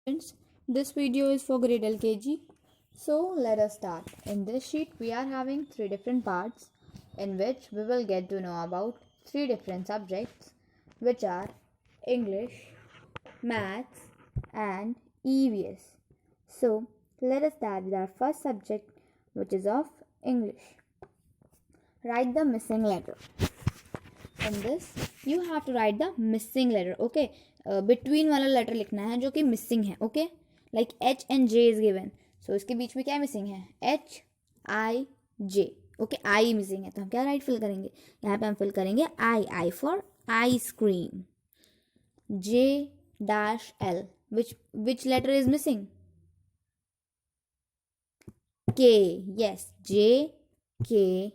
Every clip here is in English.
Friends, this video is for grade LKG. So let us start. In this sheet, we are having three different parts in which we will get to know about three different subjects, which are English, Maths, and EVS. So let us start with our first subject, which is of English. Write the missing letter. In this, you have to write the missing letter. Okay, between वाला letter लिखना है जो कि missing है. Okay, like H and J is given. So इसके बीच में क्या missing है? H I J. Okay, I missing है तो हम क्या राइट फिल करेंगे? यहाँ पे हम फिल करेंगे I for ice cream. J dash L. Which letter is missing? K. Yes, J K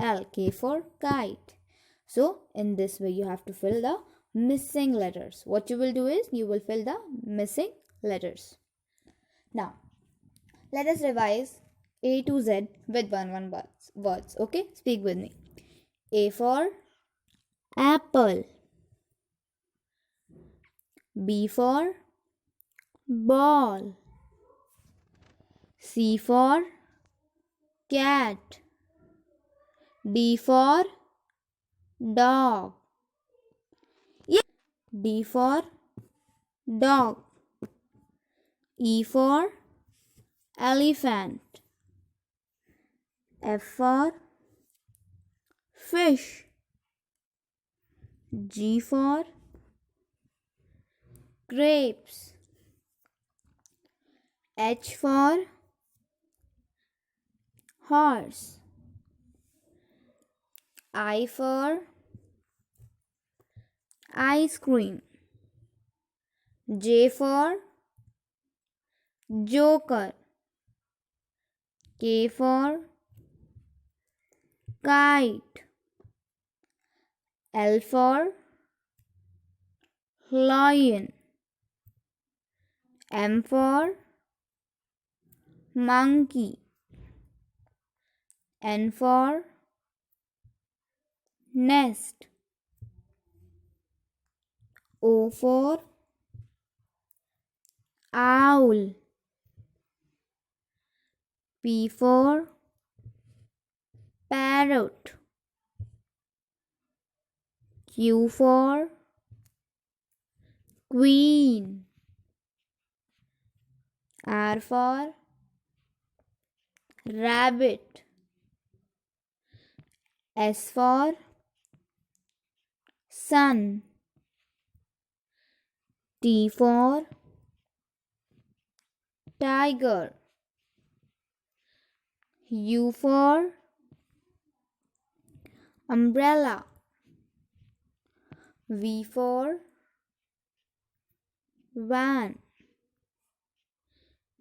L. K for kite. So in this way you have to fill the missing letters. What you will do is you will fill the missing letters. Now let us revise A to Z with one words. Okay, speak with me. A for apple. B for ball. C for cat. D for dog. D for dog. E for elephant. F for fish. G for grapes. H for horse. I for ice cream. J for joker. K for kite. L for lion. M for monkey. N for nest. O for owl. P for parrot. Q for queen. R for rabbit. S for sun. T for tiger. U for umbrella. V for van.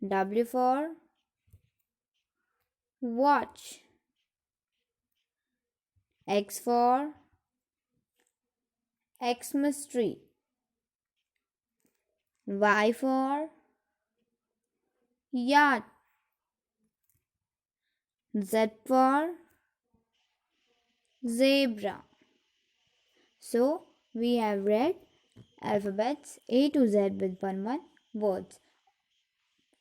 W for watch. X for Xmas tree. Y for yacht. Z for zebra. So we have read alphabets A to Z with one words.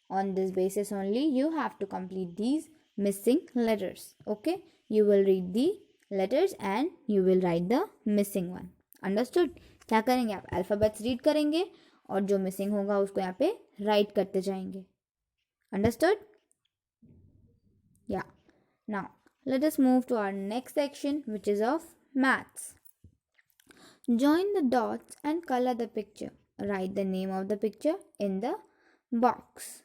On this basis only you have to complete these missing letters. Okay, you will read the letters and you will write the missing one. Understood? क्या करेंगे आप? Alphabets read करेंगे और जो missing होगा उसको यहाँ पे राइट करते जाएंगे. Understood? Yeah. Now let us move to our next section, which is of maths. Join the dots and color the picture. Write the name of the picture in the box.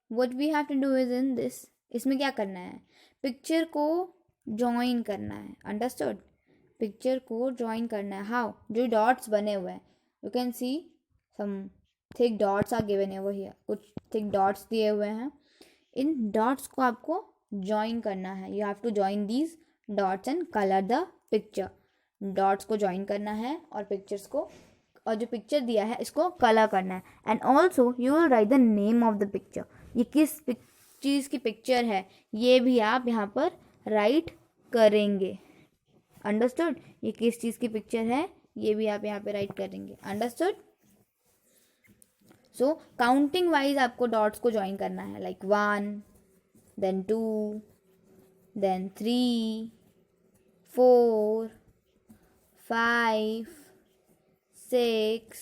What we have to do is in this, इसमें क्या करना है? Picture को join करना है. Understood? Picture को join करना है. हाउ? जो डॉट्स बने हुए हैं, you can see some thick dots are given over here. कुछ थिक डॉट्स दिए हुए हैं. इन डॉट्स को आपको ज्वाइन करना है. You have to join these dots and colour the picture. Dots को ज्वाइन करना है और पिक्चर्स को, और जो पिक्चर दिया है इसको कलर करना है. And also you will write the name of the picture. ये किस चीज़ की पिक्चर है ये भी आप यहाँ पर राइट करेंगे. अंडरस्टूड? ये किस चीज़ की पिक्चर है ये भी आप यहाँ पे राइट करेंगे. अंडरस्टूड? सो काउंटिंग वाइज आपको डॉट्स को ज्वाइन करना है, like 1, then 2, then 3, 4, 5, 6,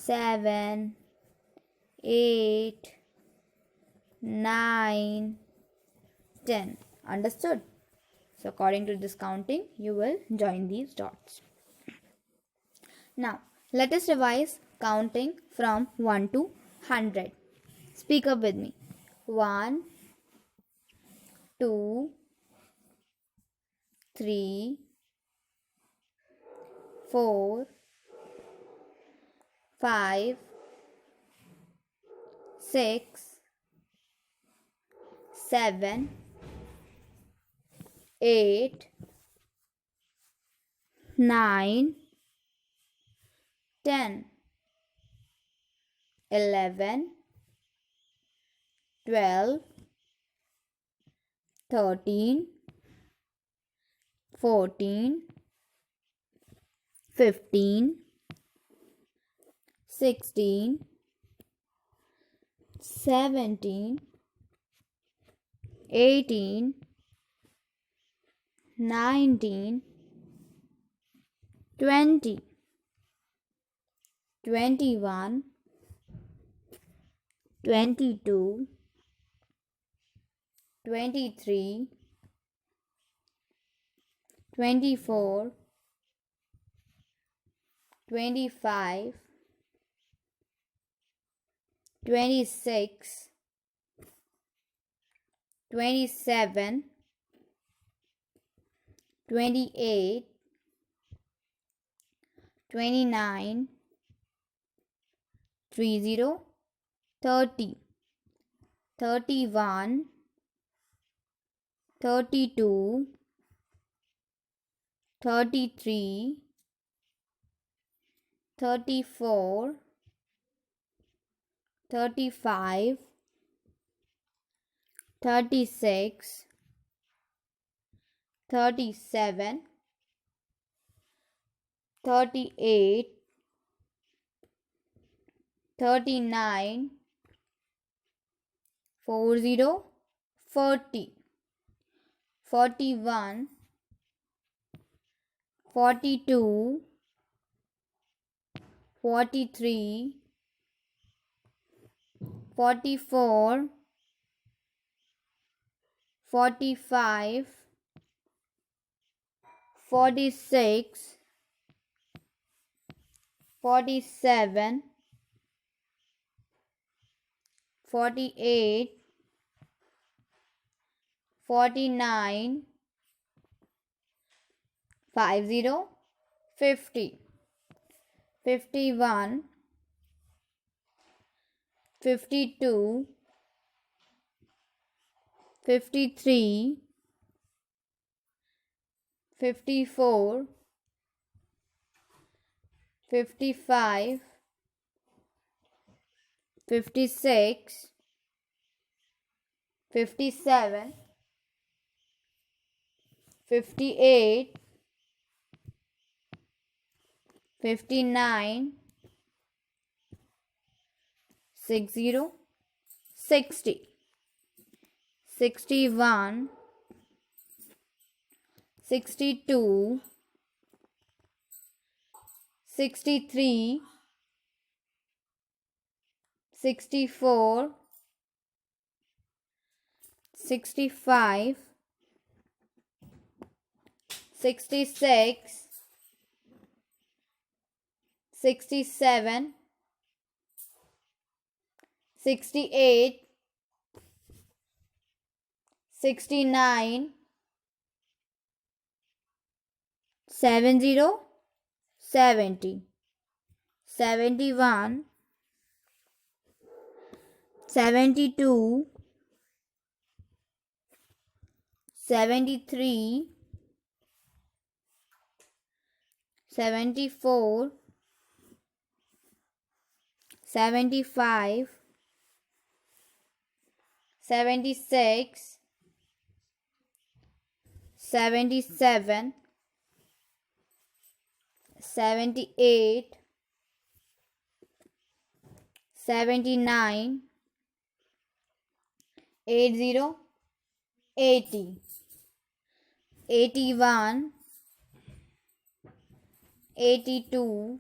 7, 8, 9, 10. Understood? So according to this counting, you will join these dots. Now, let us revise counting from 1 to 100. Speak up with me. 1, 2, 3, 4, 5, 6, 7, 8, 9, 10, 11, 12, 13, 14, 15, 16, 17, 18, 19, 20, 21, 22, 23, 24, 25, 26, 27, 28, 29, 30, 30, 31, 32, 33, 34, 35, 36, 37, 38, 39, 40, 40, 41, 42, 43, 44, 45, 46, 47, 48, 49, 50, 50, 51, 52, 53, 54, 55, 56, 57, 58, 59, 60, 60, 61, 62, 63, 64, 65, 66, 67, 68, 69, 70, 70, 71, 72, 73, 74, 75, 76, 77, 78, 79, 80, 80, 81, 82,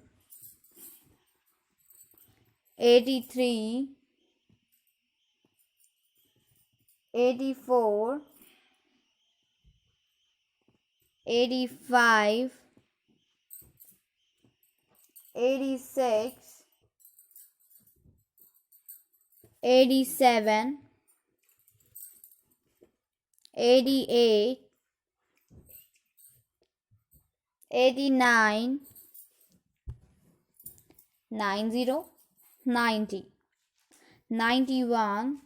83, 84, 85, 86, 87, 88, 89, 90, 90, 91,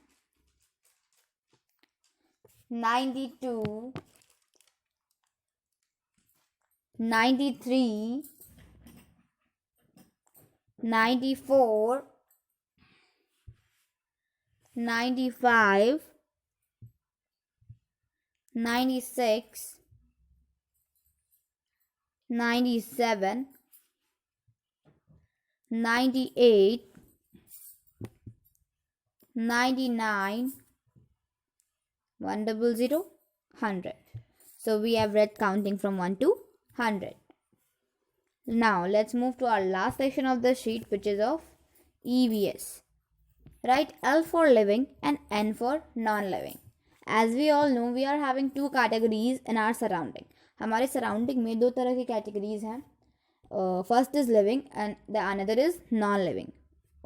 92, 93, 94, 95, 96, 97, 98, 99, 100, 100. So we have read counting from 1 to 100. Now let's move to our last section of the sheet, which is of EVS. Write L for living and N for non-living. As we all know, we are having two categories in our surrounding. हमारे surrounding में दो तरह की categories हैं. First is living and the another is non-living.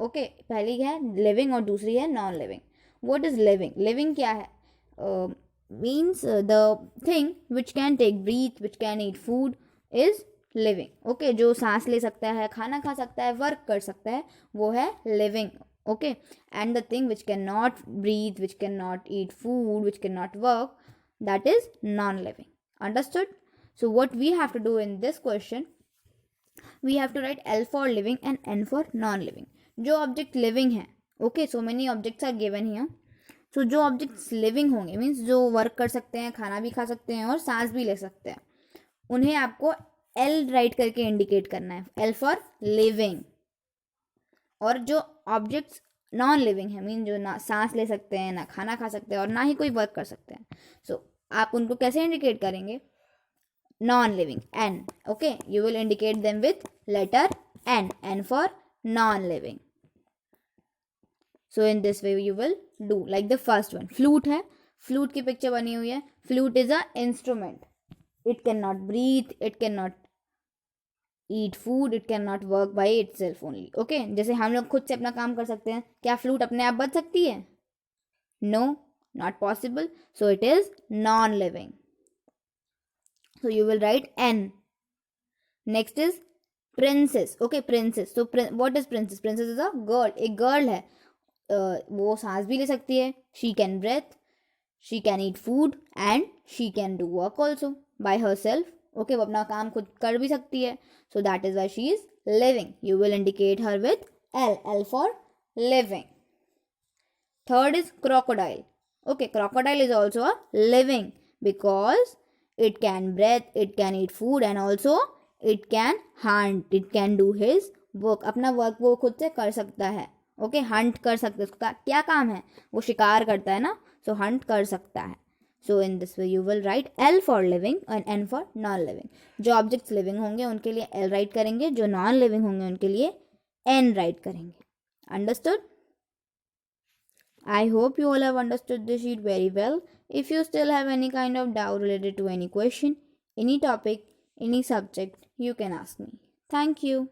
Okay, पहली है living और दूसरी है non-living. What is living? Living क्या है? Means the thing which can take breath, which can eat food is living. Okay, जो सांस ले सकता है, खाना खा सकता है, वर्क कर सकता है, वो है living. Okay, and the thing which cannot breathe, which cannot eat food, which cannot work, that is non-living. Understood? So what we have to do in this question, we have to write L for living and N for non-living. जो object living है, okay, so many objects are given here. So जो objects living होंगे means जो work कर सकते हैं, खाना भी खा सकते हैं और सांस भी ले सकते हैं, उन्हें आपको L राइट करके इंडिकेट करना है. L for living. और जो ऑब्जेक्ट्स नॉन लिविंग है मीन जो ना सांस ले सकते हैं, ना खाना खा सकते हैं और ना ही कोई वर्क कर सकते हैं, सो आप उनको कैसे इंडिकेट करेंगे? Non living, N. Okay, you will indicate them with letter N. N for non living. So in this way you will do like the first one. Flute है, फ्लूट की पिक्चर बनी हुई है. Flute is a instrument. It can not breathe, it can not eat food, it cannot work by itself only. Okay, जैसे हम लोग खुद से अपना काम कर सकते हैं, क्या फ्लूट अपने आप बच सकती है? No, not possible. So it is non-living. So you will write N. Next is princess. Okay, princess. So what is princess? Princess is a girl. एक girl है, वो सांस भी ले सकती है. She can breathe, she can eat food and she can do work also by herself. Okay, वो अपना काम खुद कर भी सकती है. So that is why she is living. You will indicate her with L. L for living. Third is crocodile. Okay, crocodile is also a living because it can breathe, it can eat food and also it can hunt. It can do his work. अपना work वो खुद से कर सकता है. Okay, hunt कर सकता है. उसका क्या काम है? वो शिकार करता है ना, so hunt कर सकता है. So in this way you will write L for living and N for non-living. जो objects living होंगे उनके लिए L write करेंगे, जो non-living होंगे उनके लिए N write करेंगे. Understood? I hope you all have understood this sheet very well. If you still have any kind of doubt related to any question, any topic, any subject, you can ask me. Thank you.